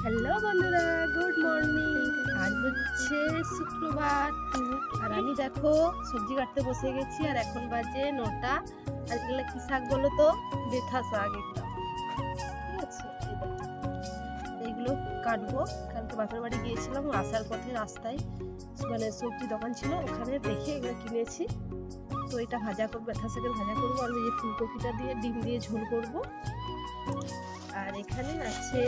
Hello বন্ধুরা, good morning. আজ হচ্ছে শুক্রবার আর আমি দেখো সবজি কাটতে বসে গেছি আর এখন বাজে 9টা। আর এগুলো কি শাক বলো তো? বেথা শাক। একটা ঠিক আছে, এইগুলো কাটবো। কালকে বাপের বাড়ি গিয়েছিলাম, আসার পথে রাস্তায় মানে সবজি দোকান ছিল, ওখানে দেখে এগুলো কিনেছি। তো এটা ভাজা করবো, বেথা শাকের ভাজা করবো। আর এই যে ফুলকপিটা দিয়ে ডিম দিয়ে ঝোল করব। আর এখানে আছে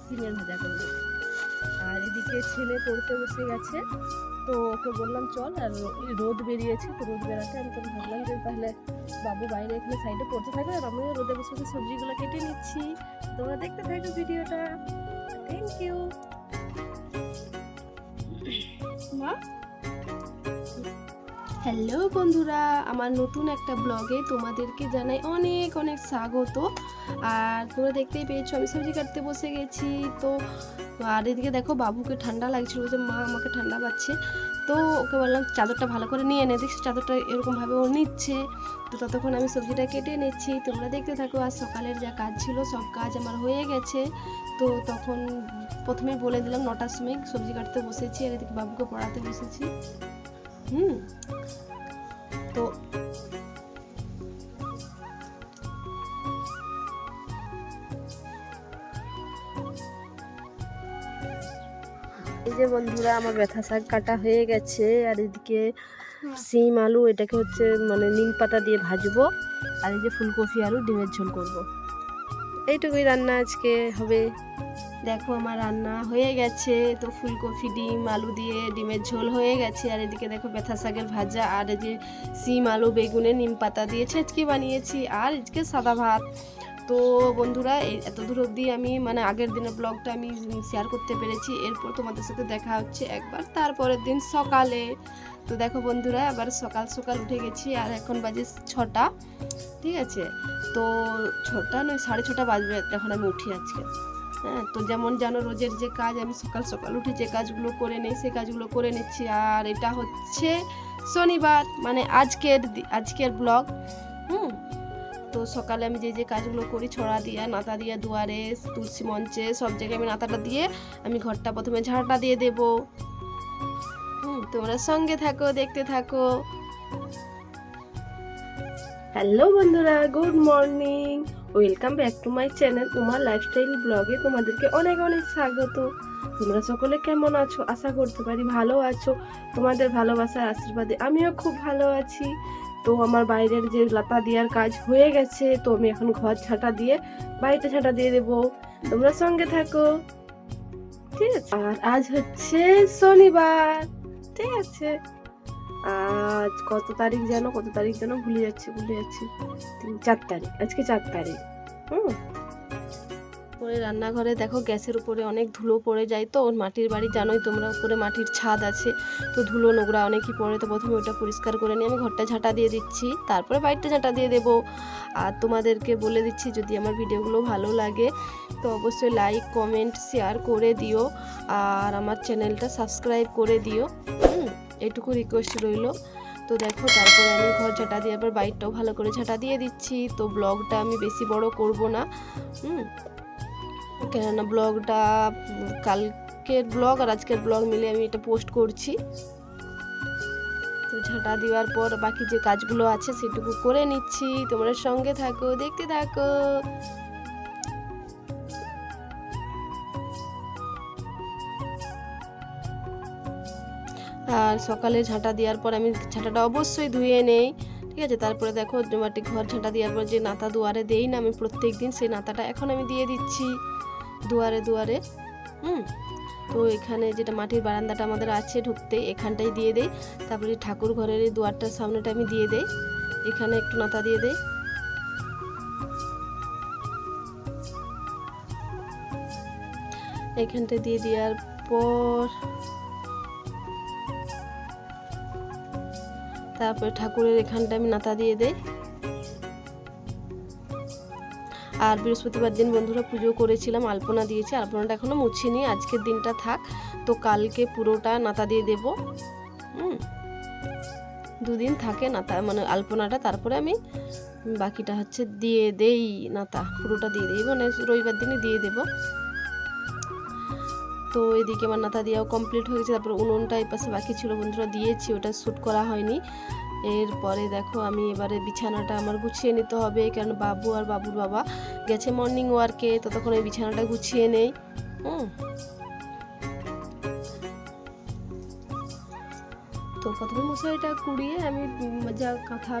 সিমের ভাজা করবো। আর এদিকে ছেলে পড়তে বসে গেছে, তো ওকে বললাম চল। আর রোদ বেরিয়েছে, তো রোদ বেরাতে আমি তো ভাবলাম যে তাহলে বাবু বাইরে এখানে সাইডে পড়তে থাকবে আর আমিও রোদে বসে বসে সবজিগুলো কেটে নিচ্ছি। তোমরা দেখতে থাকো ভিডিওটা। Thank you. হ্যালো বন্ধুরা, আমার নতুন একটা ব্লগে তোমাদেরকে জানাই অনেক অনেক স্বাগত। আর তোমরা দেখতেই পেয়েছো আমি সবজি কাটতে বসে গেছি। তো আর এদিকে দেখো বাবুকে ঠান্ডা লাগছিল, যে মা আমাকে ঠান্ডা পাচ্ছে। তো ওকে বললাম চাদরটা ভালো করে নিয়ে নে, দেখছি চাদরটা এরকমভাবে ও নিচ্ছে। তো ততক্ষণ আমি সবজিটা কেটে নিচ্ছি, তোমরা দেখতে থাকো। আর সকালের যা কাজ ছিল সব কাজ আমার হয়ে গেছে। তো তখন প্রথমে বলে দিলাম 9টার সময় সবজি কাটতে বসেছি, আর এদিকে বাবুকে পড়াতে বসেছি। তো এই যে বন্ধুরা, আমার বেথা শাক কাটা হয়ে গেছে। আর এদিকে সিম আলু, এটাকে হচ্ছে মানে নিম পাতা দিয়ে ভাজবো। আর এই যে ফুলকপি আলু ডিমের ঝোল করব। এইটুকুই রান্না আজকে হবে। দেখো আমার রান্না হয়ে গেছে। তো ফুলকপি ডিম আলু দিয়ে ডিমের ঝোল হয়ে গেছে। আর এদিকে দেখো বেথা শাকের ভাজা, আর এই যে সিম আলু বেগুনে নিম পাতা দিয়ে ছেঁচকি বানিয়েছি। আর আজকে সাদা ভাত। তো বন্ধুরা, এই এত দূর অবধি আমি মানে আগের দিনের ব্লগটা আমি শেয়ার করতে পেরেছি। এরপর তোমাদের সাথে দেখা হচ্ছে একবার তারপরের দিন সকালে। তো দেখো বন্ধুরা, আবার সকাল সকাল উঠে গেছি আর এখন বাজে 6টা। ঠিক আছে, তো 6টা নয় 6:30 বাজবে যখন আমি উঠি আজকে। হ্যাঁ, তো যেমন জানো রোজের যে কাজ, আমি সকাল সকাল উঠে যে কাজগুলো করে নিই সেই কাজগুলো করে নিচ্ছি। আর এটা হচ্ছে শনিবার, মানে আজকের ব্লগ। তো সকালে আমি যে কাজগুলো করি, ছড়া দিয়া নাতা দিয়া দুয়ারে তুলসী মঞ্চে সব জায়গায় আমি নাতাটা দিয়ে আমি ঘরটা প্রথমে ঝাড়টা দিয়ে দেব। তোমরা সঙ্গে থাকো, দেখতে থাকো। হ্যালো বন্ধুরা, good morning. Welcome back to my channel Uma lifestyle ব্লগে তোমাদেরকে অনেক অনেক স্বাগত। তোমরা সকলে কেমন আছো? আশা করতে পারি ভালো আছো। তোমাদের ভালোবাসার আশীর্বাদে আমিও খুব ভালো আছি। তো আমার বাইরের যে লাতা দেওয়ার কাজ হয়ে গেছে, তো আমি এখন ঘর ঝাঁটা দিয়ে বাড়িতে ঝাঁটা দিয়ে দেবো। তোমরা সঙ্গে থাকো, ঠিক আছে? আর আজ হচ্ছে শনিবার, ঠিক আছে। আজ কত তারিখ যেন ভুলে যাচ্ছি 4 তারিখ, আজকে 4 তারিখ। পরে রান্নাঘরে দেখো গ্যাসের উপরে অনেক ধুলো পড়ে যায়। তো মাটির বাড়ি জানোই তোমরা, উপরে মাটির ছাদ আছে, তো ধুলো নোংরা অনেকই পড়ে। তো প্রথমে ওটা পরিষ্কার করে নিয়ে আমি ঘরটা ঝাঁটা দিয়ে দিচ্ছি, তারপরে বাড়িটা ঝাঁটা দিয়ে দেবো। আর তোমাদেরকে বলে দিচ্ছি, যদি আমার ভিডিওগুলো ভালো লাগে তো অবশ্যই লাইক কমেন্ট শেয়ার করে দিও, আর আমার চ্যানেলটা সাবস্ক্রাইব করে দিও। এইটুকু রিকোয়েস্ট রইল। তো দেখো তারপরে আমি ঘর ঝাঁটা দিয়ে আবার বাইকটাও ভালো করে ঝাঁটা দিয়ে দিচ্ছি। তো ব্লগটা আমি বেশি বড় করব না, কেননা ব্লগটা কালকের ব্লগ আর আজকের ব্লগ মিলে আমি এটা পোস্ট করছি। তো ঝাঁটা দেওয়ার পর বাকি যে কাজগুলো আছে সেটুকু করে নিচ্ছি। তোমরা সঙ্গে থাকো, দেখতে থাকো। আর সকালে ঝাঁটা দেওয়ার পর আমি ঝাঁটাটা অবশ্যই ধুয়ে নেই, ঠিক আছে। তারপরে দেখো মাটি ঘর ঝাঁটা দেওয়ার পর যে নাতা দুয়ারে দেই না আমি প্রত্যেক দিন, সেই নাতাটা এখন আমি দিয়ে দিচ্ছি দুয়ারে দুয়ারে। তো এখানে যেটা মাটির বারান্দাটা আমাদের আছে ঢুকতে, এখানটাই দিয়ে দেই। তারপরে ঠাকুর ঘরের এই দুয়ারটার সামনেটা আমি দিয়ে দেই, এখানে একটু নাতা দিয়ে দেই। এখানটা দিয়ে দেওয়ার পর তারপরে ঠাকুরের এখানটা আমি নাতা দিয়ে দেই। আর বৃহস্পতিবার দিন বন্ধুরা পুজো করেছিলাম, আলপনা দিয়েছি, আলপনাটা এখনো মুছিনি, আজকের দিনটা থাক। তো কালকে পুরোটা নাতা দিয়ে দেব। 2 দিন থাকে নাতা মানে আলপনাটা, তারপরে আমি বাকিটা হচ্ছে দিয়ে দেই, নাতা পুরোটা দিয়ে দিই, মানে রবিবার দিনই দিয়ে দেব। তো এদিকে আমার নাতা দেওয়াও কমপ্লিট হয়ে গেছে। তারপরে উনুনটা এই পাশে বাকি ছিল বন্ধুরা, দিয়েছি, ওটা শ্যুট করা হয়নি। এরপরে দেখো আমি এবারে বিছানাটা আমার গুছিয়ে নিতে হবে, কারণ বাবু আর বাবুর বাবা গেছে মর্নিং ওয়ার্কে, তো তখন এই বিছানাটা গুছিয়ে নেই। তো প্রথমে মশারিটা কুড়িয়ে আমি যা কাঁথা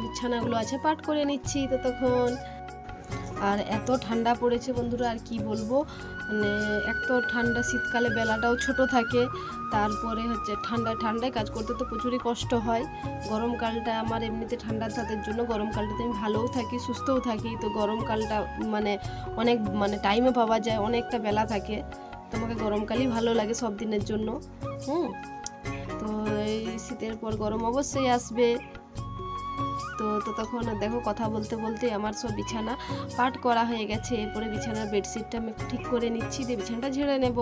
বিছানাগুলো আছে পাট করে নিচ্ছি ততক্ষণ। আর এত ঠান্ডা পড়েছে বন্ধুরা, আর কি বলবো, মানে এক তো ঠান্ডা, শীতকালে বেলাটাও ছোট থাকে, তারপরে হচ্ছে ঠান্ডায় কাজ করতে তো প্রচুরই কষ্ট হয়। গরমকালটা আমার এমনিতে ঠান্ডার তাদের জন্য গরমকালটাতে আমি ভালোও থাকি, সুস্থও থাকি। তো গরমকালটা মানে অনেক মানে টাইমে পাওয়া যায়, অনেকটা বেলা থাকে, তোমাকে গরমকালই ভালো লাগে সব দিনের জন্য। তো এই শীতের পর গরম অবশ্যই আসবে। তো তখন দেখো কথা বলতে বলতে আমার সব বিছানা পাট করা হয়ে গেছে। এরপরে বিছানার বেডশিটটা আমি ঠিক করে নিচ্ছি, দিয়ে বিছানাটা ঝেড়ে নেব।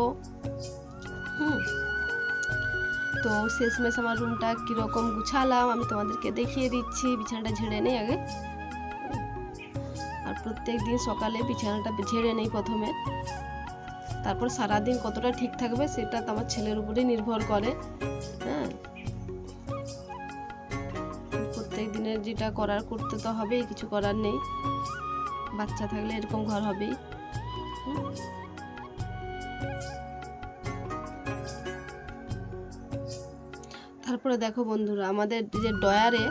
তো শেষমেশ আমার রুমটা কীরকম গুছালাম আমি তোমাদেরকে দেখিয়ে দিচ্ছি। বিছানাটা ঝেড়ে নেই আগে, আর প্রত্যেক দিন সকালে বিছানাটা ঝেড়ে নেই প্রথমে, তারপর সারাদিন কতটা ঠিক থাকবে সেটা তো আমার ছেলের উপরেই নির্ভর করে। প্রত্যেক দিনের যেটা করার করতে তো হবেই, কিছু করার নেই, বাচ্চা থাকলে এরকম ঘর হবেই। তারপরে দেখো বন্ধুরা, আমাদের যে ডয়ারে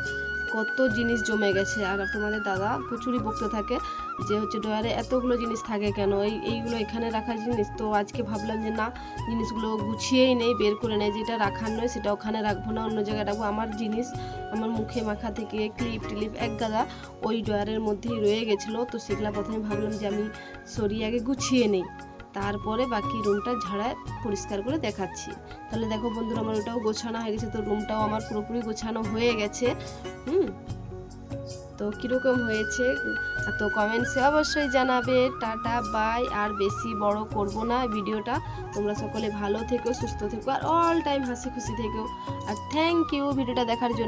কত জিনিস জমে গেছে, আর তোমাদের দাদা প্রচুরই বকতে থাকে যে হচ্ছে ডয়ারে এতগুলো জিনিস থাকে কেন, এইগুলো এখানে রাখার জিনিস। তো আজকে ভাবলাম যে না, জিনিসগুলো গুছিয়েই নেই, বের করে নেই, যেটা রাখার নয় সেটা ওখানে রাখবো না, অন্য জায়গায় রাখবো। আমার জিনিস, আমার মুখে মাখা থেকে ক্লিপ টিলিপ এক গাদা ওই ডয়ারের মধ্যেই রয়ে গেছিলো। তো সেগুলো প্রথমে ভাবলাম যে আমি সরিয়ে আগে গুছিয়ে নেই, তারপরে বাকি রুমটা ঝাড়ায় পরিষ্কার করে দেখাচ্ছি। তাহলে দেখো বন্ধুরা, আমার ওটাও গোছানো হয়ে গেছে, তো রুমটাও আমার পুরোপুরি গোছানো হয়ে গেছে। তো কীরকম হয়েছে তো কমেন্টসে অবশ্যই জানাবে। টাটা বাই, আর বেশি বড় করব না ভিডিওটা। তোমরা সকলে ভালো থেকো, সুস্থ থেকো, আর অল টাইম হাসি খুশি থেকো। আর থ্যাংক ইউ ভিডিওটা দেখার জন্য।